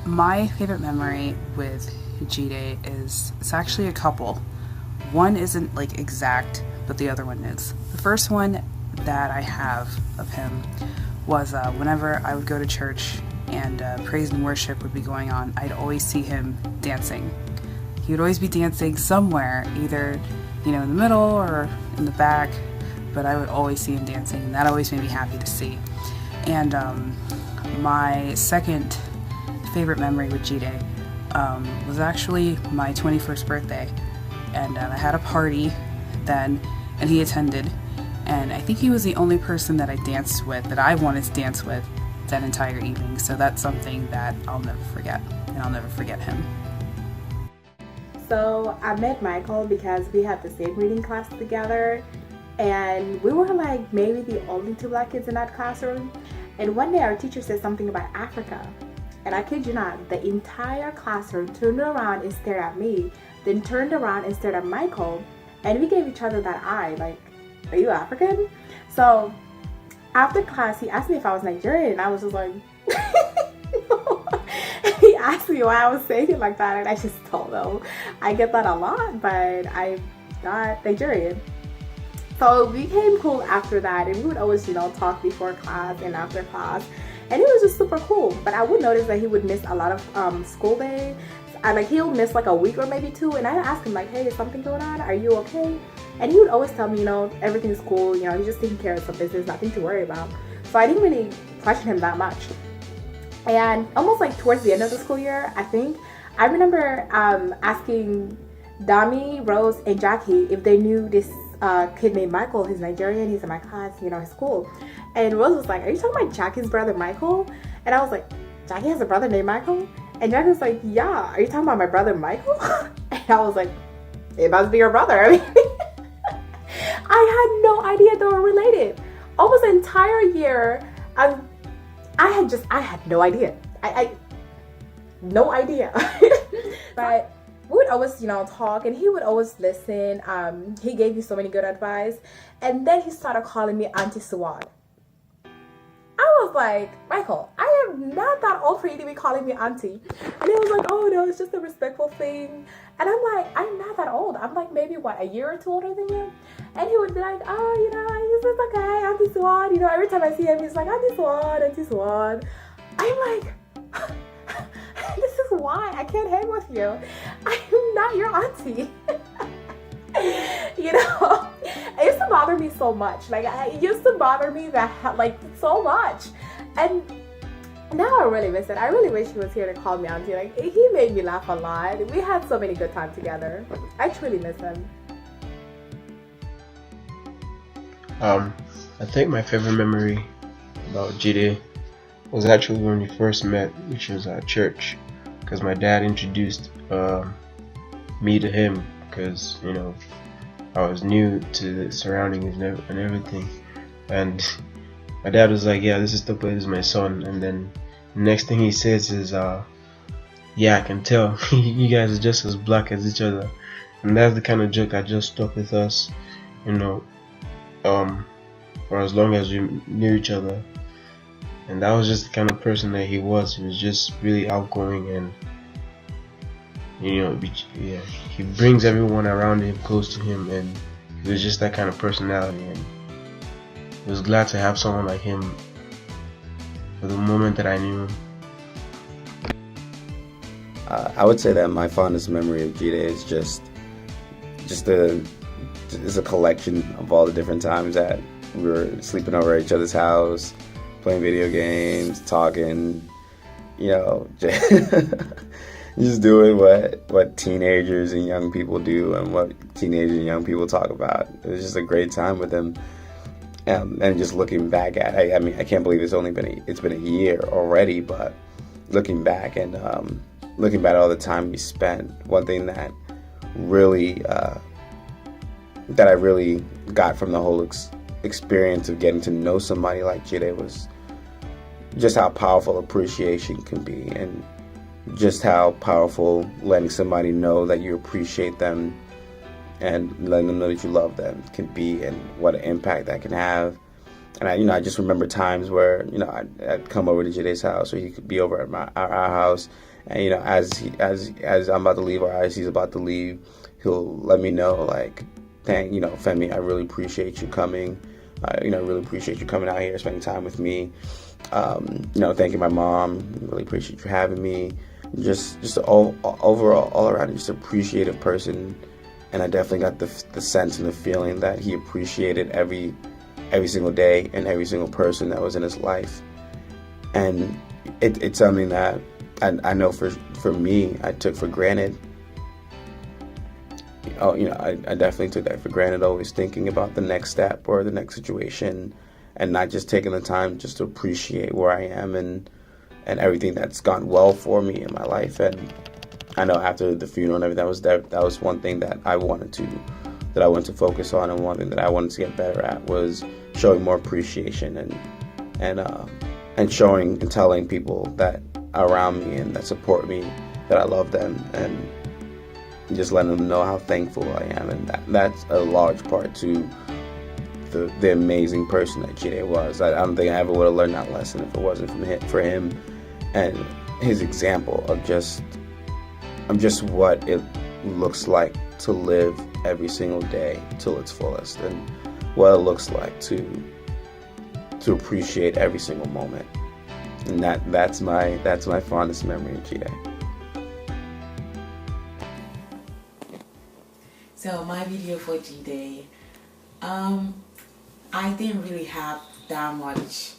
My favorite memory with Jide is, it's actually a couple. One isn't like exact, but the other one is. The first one that I have of him was whenever I would go to church and praise and worship would be going on, I'd always see him dancing. He would always be dancing somewhere, either, in the middle or in the back, but I would always see him dancing, and that always made me happy to see. And my second favorite memory with Jide was actually my 21st birthday, and I had a party then, and he attended, and I think he was the only person that I danced with, that I wanted to dance with that entire evening, so that's something that I'll never forget, and I'll never forget him. So I met Michael because we had the same reading class together, and we were like maybe the only two black kids in that classroom. And one day our teacher said something about Africa, and I kid you not, the entire classroom turned around and stared at me, then turned around and stared at Michael, and we gave each other that eye, like, are you African? So after class, he asked me if I was Nigerian, and I was just like, no. He asked me why I was saying it like that, and I just told him I get that a lot, but I'm not Nigerian. So we became cool after that, and we would always, talk before class and after class, and it was just super cool. But I would notice that he would miss a lot of school day. He'll miss like a week or maybe two, and I ask him like, hey, is something going on? Are you okay? And he would always tell me, everything's cool, he's just taking care of some business, nothing to worry about. So I didn't really question him that much. And almost like towards the end of the school year, I remember asking Dami, Rose, and Jackie if they knew this kid named Michael. He's Nigerian, he's in my class, his school. And Rose was like, are you talking about Jackie's brother Michael? And I was like, Jackie has a brother named Michael? And Jackie was like, yeah, are you talking about my brother Michael? And I was like, it must be your brother. I mean, I had no idea they were related. Almost the entire year, I had no idea. I no idea. But we would always, talk, and he would always listen. He gave me so many good advice. And then he started calling me Auntie Sowad. I was like, Michael, I am not that old for you to be calling me auntie. And he was like, oh no, it's just a respectful thing. And I'm like, I'm not that old. I'm like maybe a year or two older than you. And he would be like, oh, it's okay, Auntie Sowad. Every time I see him, he's like, Auntie Sowad, Auntie Sowad. I'm like, this is why I can't hang with you. I'm not your auntie. It used to bother me so much. It used to bother me so much. And now I really miss it. I really wish he was here to call me auntie. He made me laugh a lot. We had so many good times together. I truly miss him. I think my favorite memory about Jide was actually when we first met, which was at church, because my dad introduced me to him, because I was new to the surroundings and everything, and my dad was like, yeah, this is my son. And then the next thing he says is, yeah, I can tell you guys are just as black as each other. And that's the kind of joke that just stuck with us, for as long as we knew each other. And that was just the kind of person that he was. He was just really outgoing, and he brings everyone around him close to him, and he was just that kind of personality. And I was glad to have someone like him for the moment that I knew him. I would say that my fondest memory of Jide is just a collection of all the different times that we were sleeping over at each other's house, playing video games, talking, just doing what teenagers and young people do and what teenagers and young people talk about. It was just a great time with him. And just looking back at it, I can't believe it's been a year already, but looking back and looking back at all the time we spent, one thing that really that I really got from the whole experience of getting to know somebody like Jide was just how powerful appreciation can be, and just how powerful letting somebody know that you appreciate them and letting them know that you love them can be, and what an impact that can have. And I just remember times where I'd come over to Jide's house, or he could be over at our house, And you know, as I'm about to leave, or as he's about to leave, he'll let me know, like, you know, Femi, I really appreciate you coming. You know, I really appreciate you coming out here, spending time with me. You know, thanking my mom. Really appreciate you having me. Just overall, all around, just appreciative person. And I definitely got the sense and the feeling that he appreciated every single day and every single person that was in his life. And it's something that I know for me, I took for granted. Oh, you know, I definitely took that for granted, always thinking about the next step or the next situation, and not just taking the time just to appreciate where I am and everything that's gone well for me in my life. And I know after the funeral and everything, that was one thing that I wanted to focus on, and one thing that I wanted to get better at was showing more appreciation and showing and telling people that are around me and that support me that I love them, and just letting them know how thankful I am. And that's a large part to the amazing person that Jide was. I don't think I ever would have learned that lesson if it wasn't for him and his example of just what it looks like to live every single day till its fullest, and what it looks like to appreciate every single moment. And that's my fondest memory of Jide. So my video for Jide, I didn't really have that much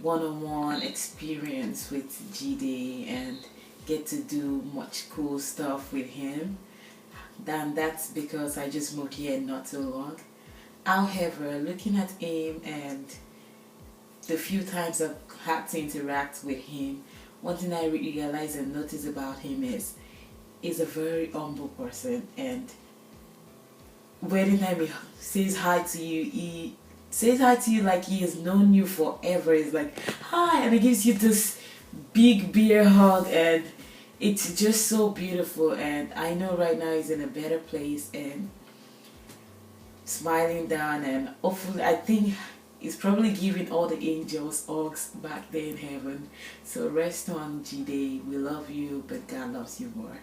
one-on-one experience with Jide and get to do much cool stuff with him. Then that's because I just moved here not so long. However, looking at him and the few times I've had to interact with him, one thing I realized and noticed about him is he's a very humble person, and anytime he says hi to you, he says hi to you like he has known you forever. He's like, hi, and he gives you this big beer hug, and it's just so beautiful. And I know right now he's in a better place and smiling down, and hopefully I think he's probably giving all the angels hugs back there in heaven. So rest on, Jide. We love you, but God loves you more.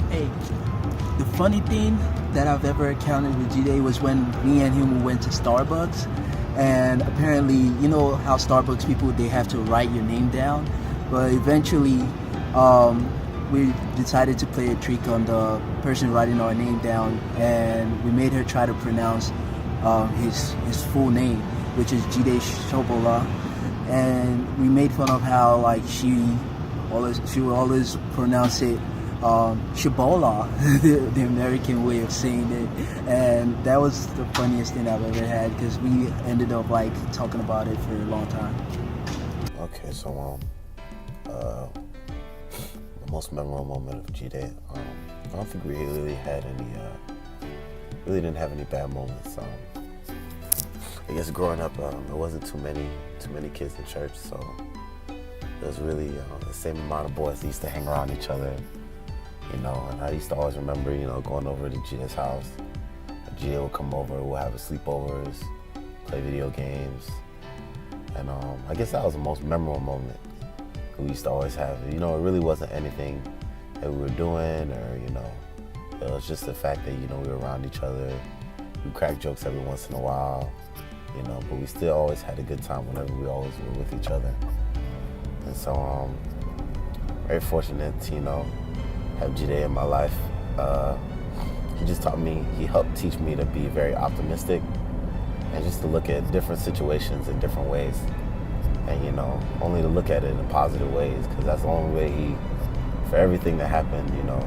Hey, the funny thing that I've ever encountered with Jide was when me and him went to Starbucks, and apparently, you know how Starbucks people, they have to write your name down, but eventually we decided to play a trick on the person writing our name down, and we made her try to pronounce his full name, which is Jide Shobola, and we made fun of how like she would always pronounce it Shobola, the American way of saying it, and that was the funniest thing I've ever had, because we ended up like talking about it for a long time. Okay, so the most memorable moment of Jide, I don't think we really had any, really didn't have any bad moments. I guess growing up, there wasn't too many kids in church, so it was really the same amount of boys that used to hang around each other. You know, and I used to always remember, you know, going over to Jide's house. Jide would come over, we'll have sleepovers, play video games. And I guess that was the most memorable moment we used to always have. You know, it really wasn't anything that we were doing, or, you know, it was just the fact that, you know, we were around each other. We cracked jokes every once in a while, you know, but we still always had a good time whenever we always were with each other. And so, very fortunate to, you know, have Jide in my life. He just he helped teach me to be very optimistic and just to look at different situations in different ways. And, you know, only to look at it in positive ways, because that's the only way for everything that happened, you know,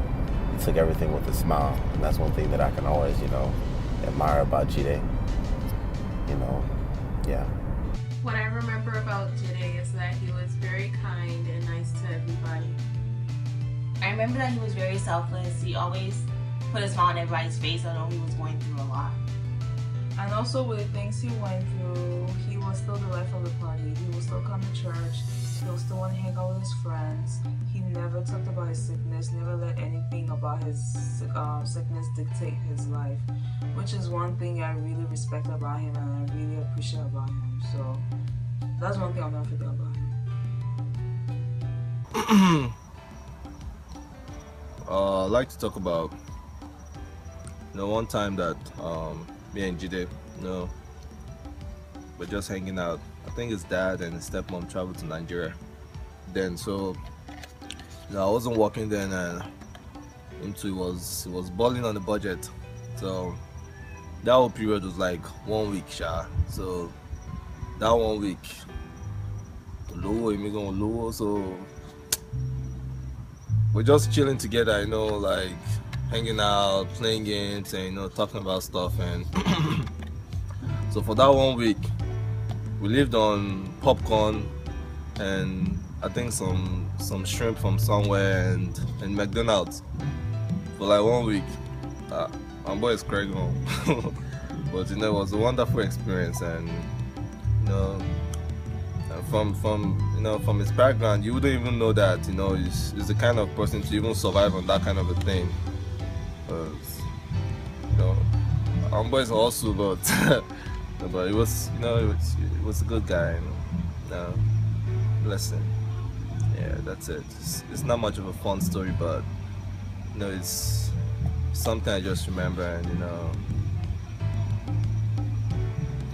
he took everything with a smile. And that's one thing that I can always, you know, admire about Jide. You know, yeah. What I remember about Jide is that he was very kind and nice to everybody. I remember that he was very selfless. He always put a smile on everybody's face, although he was going through a lot. And also with the things he went through, he was still the life of the party. He would still come to church. He'll still want to hang out with his friends. He never talked about his sickness, never let anything about his sickness dictate his life, which is one thing I really respect about him and I really appreciate about him. So that's one thing I'll never forget about him. I'd like to talk about one time that me and Jide, we're just hanging out. I think his dad and his stepmom traveled to Nigeria. Then I wasn't working then, and he was balling on the budget. So that whole period was like 1 week, So that 1 week, low, so we're just chilling together, like hanging out, playing games, and talking about stuff. And so for that 1 week, we lived on popcorn and I think some shrimp from somewhere and McDonald's for like 1 week. My boy is crying home. But it was a wonderful experience, and from his background, you wouldn't even know that he's the kind of person to even survive on that kind of a thing. Our boys also, but it was it was a good guy. Bless him. Yeah, that's it. It's not much of a fun story, but it's something I just remember, and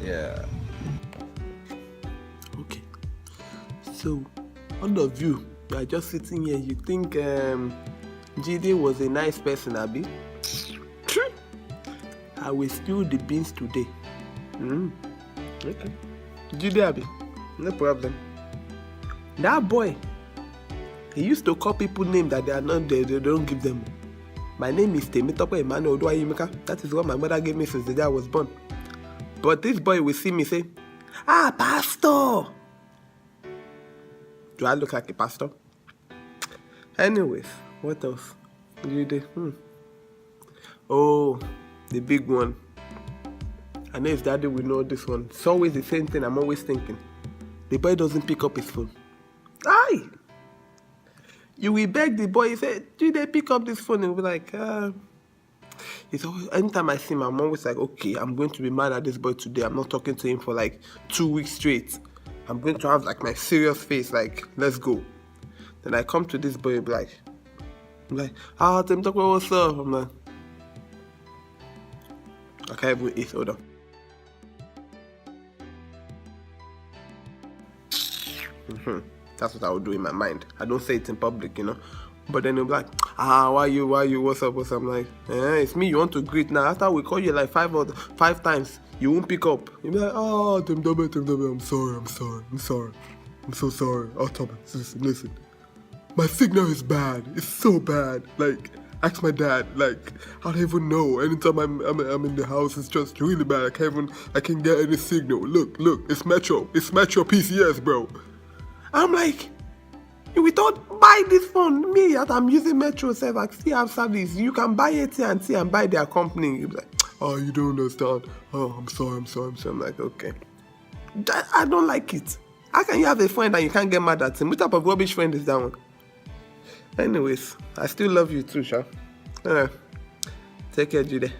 yeah. Okay. So, all of you are just sitting here. You think Jide was a nice person, Abi? I will spill the beans today. Okay. Jide, Abi, no problem. That boy, he used to call people names that they are not there. They don't give them. My name is Temitope Emmanuel Oduayimika. That is what my mother gave me since the day I was born. But this boy will see me say, Pastor! Do I look like a pastor? Anyways, what else? Jide. Oh, the big one. I know his daddy will know this one. It's always the same thing I'm always thinking. The boy doesn't pick up his phone. Aye! You will beg the boy, you say, Jide, pick up this phone? And we'll be like, It's always, anytime I see him, I'm always like, okay, I'm going to be mad at this boy today. I'm not talking to him for like 2 weeks straight. I'm going to have like my serious face, like, let's go. Then I come to this boy, I'm like, Temitope, what's up? I'm like, I can't even eat, hold on. That's what I would do in my mind. I don't say it in public, But then they'll be like, why you, what's up? I'm like, it's me you want to greet now. After we call you like five times, you won't pick up. You'll be like, Temitope, I'm sorry. I'm so sorry. Oh, Tobi, listen. My signal is bad. It's so bad. Like, ask my dad. Like, I don't even know. Anytime I'm in the house, it's just really bad. I can't get any signal. Look, it's Metro. It's Metro PCS, bro. I'm like, we don't buy this phone. Me, that I'm using Metro, I still have service. You can buy AT&T and buy their company. You're like, oh, you don't understand. Oh, I'm sorry. I'm like, okay. I don't like it. How can you have a friend and you can't get mad at him? What type of rubbish friend is that one? Anyways, I still love you too, Sha. Take care, Jide.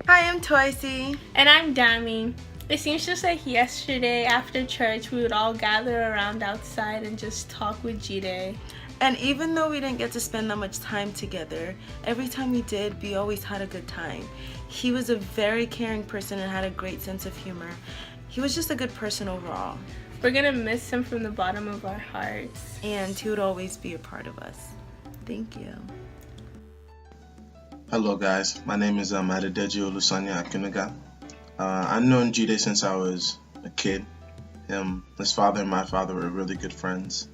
Hi, I'm Toyosi. And I'm Dami. It seems just like yesterday after church, we would all gather around outside and just talk with Jide. And even though we didn't get to spend that much time together, every time we did, we always had a good time. He was a very caring person and had a great sense of humor. He was just a good person overall. We're gonna miss him from the bottom of our hearts. And he would always be a part of us. Thank you. Hello guys, my name is Adedeji Olusanya Akinaga. I've known Jide since I was a kid. His father and my father were really good friends.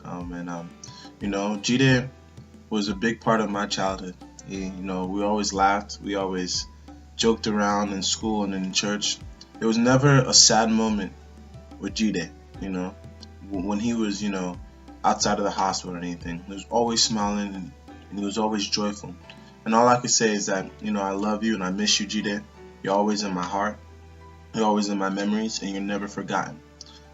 Jide was a big part of my childhood. We always laughed. We always joked around in school and in church. There was never a sad moment with Jide, when he was, outside of the hospital or anything. He was always smiling and he was always joyful. And all I can say is that, I love you and I miss you, Jide. You're always in my heart. You're always in my memories and you're never forgotten.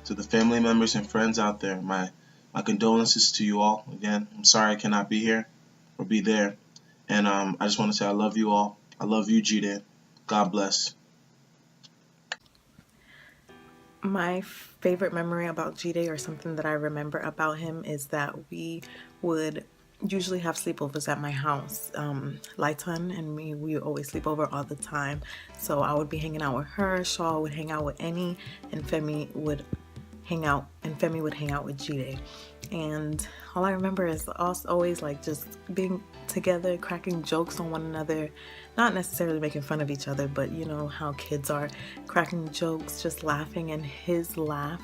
To the family members and friends out there, my my condolences to you all. Again, I'm sorry I cannot be here or be there. And I just want to say I love you all. I love you, Jide. God bless. My favorite memory about Jide, or something that I remember about him, is that we would usually have sleepovers at my house. Lighton and me, we would always sleep over all the time. So I would be hanging out with her, Shaw would hang out with Annie, and Femi would hang out with Jide. And all I remember is us always like just being together, cracking jokes on one another, not necessarily making fun of each other, but you know how kids are, cracking jokes, just laughing, and his laugh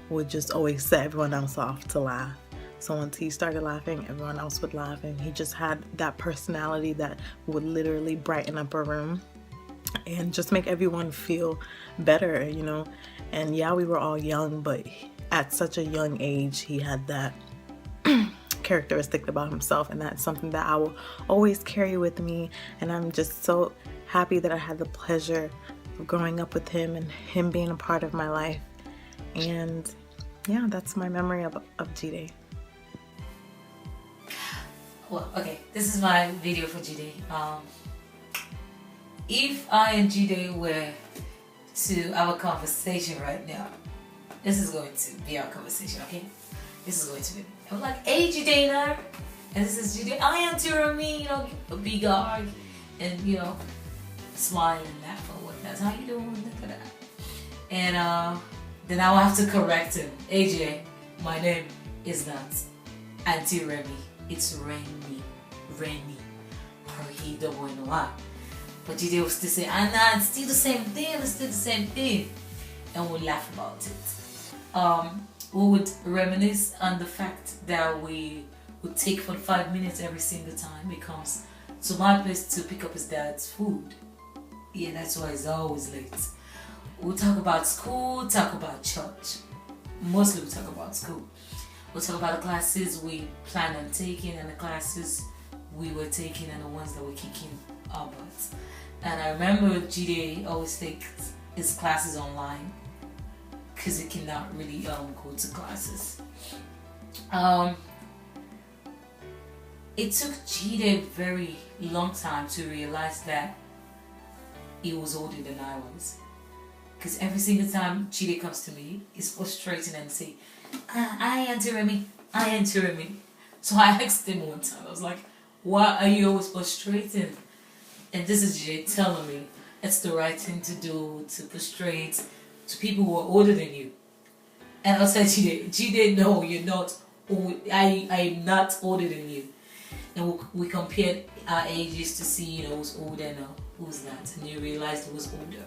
would just always set everyone else off to laugh. So once he started laughing, everyone else would laugh, and he just had that personality that would literally brighten up a room and just make everyone feel better, you know. And yeah, we were all young, but at such a young age, he had that characteristic about himself, and that's something that I will always carry with me. And I'm just so happy that I had the pleasure of growing up with him and him being a part of my life. And yeah, that's my memory of Jide. Well, okay, this is my video for Jide. If I and Jide were to have a conversation right now, this is going to be our conversation, okay? This is going to be, I'm like, hey Jide now, and this is Jide, I am Jeremy, you know, a big hug, and you know, smile and laugh or whatnot. How you doing? Look at that. And then I will have to correct him. AJ, my name is not Auntie Remy. It's Remy. R-E-double-N-Y. But Jide will still say, Anna, it's still the same thing. And we'll laugh about it. We would reminisce on the fact that we would take 45 minutes every single time he comes to my place to pick up his dad's food. Yeah, that's why he's always late. We'll talk about school, talk about church. Mostly we talk about school. We'll talk about the classes we plan on taking and the classes we were taking and the ones that we're kicking our butts. And I remember Jide always takes his classes online because he cannot really go to classes. It took Jide a very long time to realize that he was older than I was. Because every single time Jide comes to me, he's frustrating and say, I Auntie Remy. So I asked him one time, I was like, why are you always frustrating? And this is Jide telling me it's the right thing to do, to frustrate to people who are older than you. And I said, Jide, no, you're not old. I am not older than you. And we compared our ages to see, you know, who's older and who's not. And you realized he was older.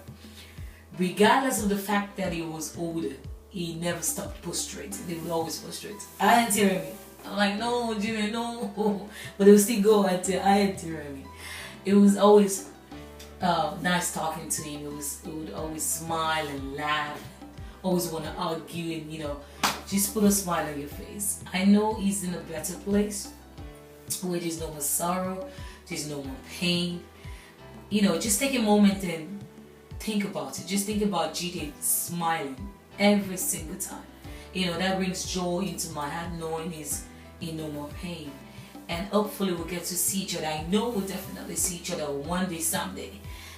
Regardless of the fact that he was older, he never stopped frustrating. They would always frustrate. I Auntie Remy. I'm like, no, Jide, no. But they would still go until I Auntie Remy. It was always nice talking to him. He would always smile and laugh. Always want to argue and, you know, just put a smile on your face. I know he's in a better place where there's no more sorrow, there's no more pain. You know, just take a moment and think about it. Just think about Jide smiling every single time. You know, that brings joy into my heart knowing he's in no more pain. And hopefully we'll get to see each other. I know we'll definitely see each other one day, someday.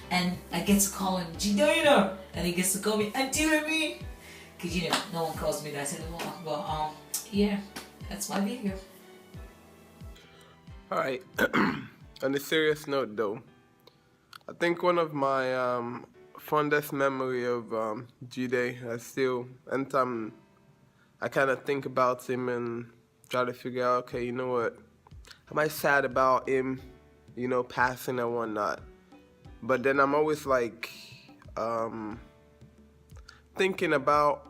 And I get to call him Jide, and he gets to call me Auntie Remy. Because, you know, no one calls me that anymore. But, yeah, that's my video. Alright, on a serious note though, I think one of my fondest memory of Jide, anytime I kind of think about him and try to figure out, okay, you know what, am I sad about him, you know, passing and whatnot? But then I'm always like thinking about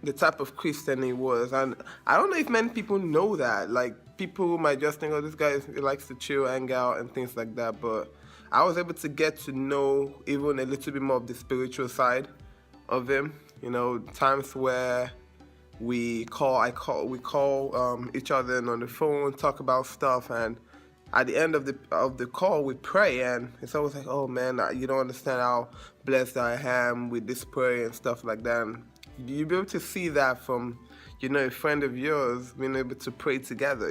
the type of Christian he was. And I don't know if many people know that. Like, people might just think, oh, this guy he likes to chill, hang out, and things like that. But I was able to get to know even a little bit more of the spiritual side of him. You know, times where we call each other on the phone, talk about stuff, and at the end of the call, we pray, and it's always like, oh man, you don't understand how blessed I am with this prayer and stuff like that. And you'll be able to see that from, a friend of yours being able to pray together.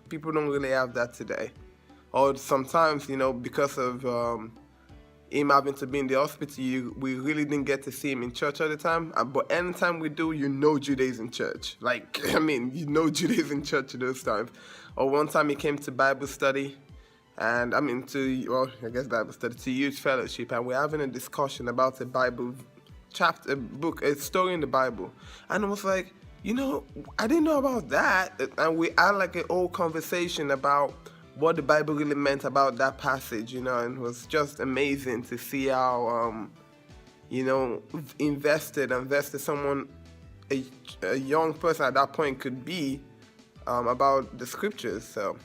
People don't really have that today. Or sometimes, because of him having to be in the hospital, we really didn't get to see him in church all the time. But anytime we do, Jide is in church. Jide is in church those times. Or one time he came to Bible study, and Bible study, to youth fellowship, and we're having a discussion about a Bible chapter, a book, a story in the Bible. And I was like, I didn't know about that. And we had like an whole conversation about what the Bible really meant about that passage, and it was just amazing to see how, invested someone, a young person at that point could be about the scriptures. So,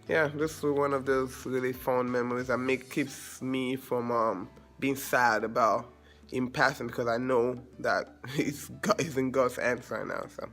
this was one of those really fond memories that keeps me from being sad about him passing, because I know that he's in God's hands right now. So,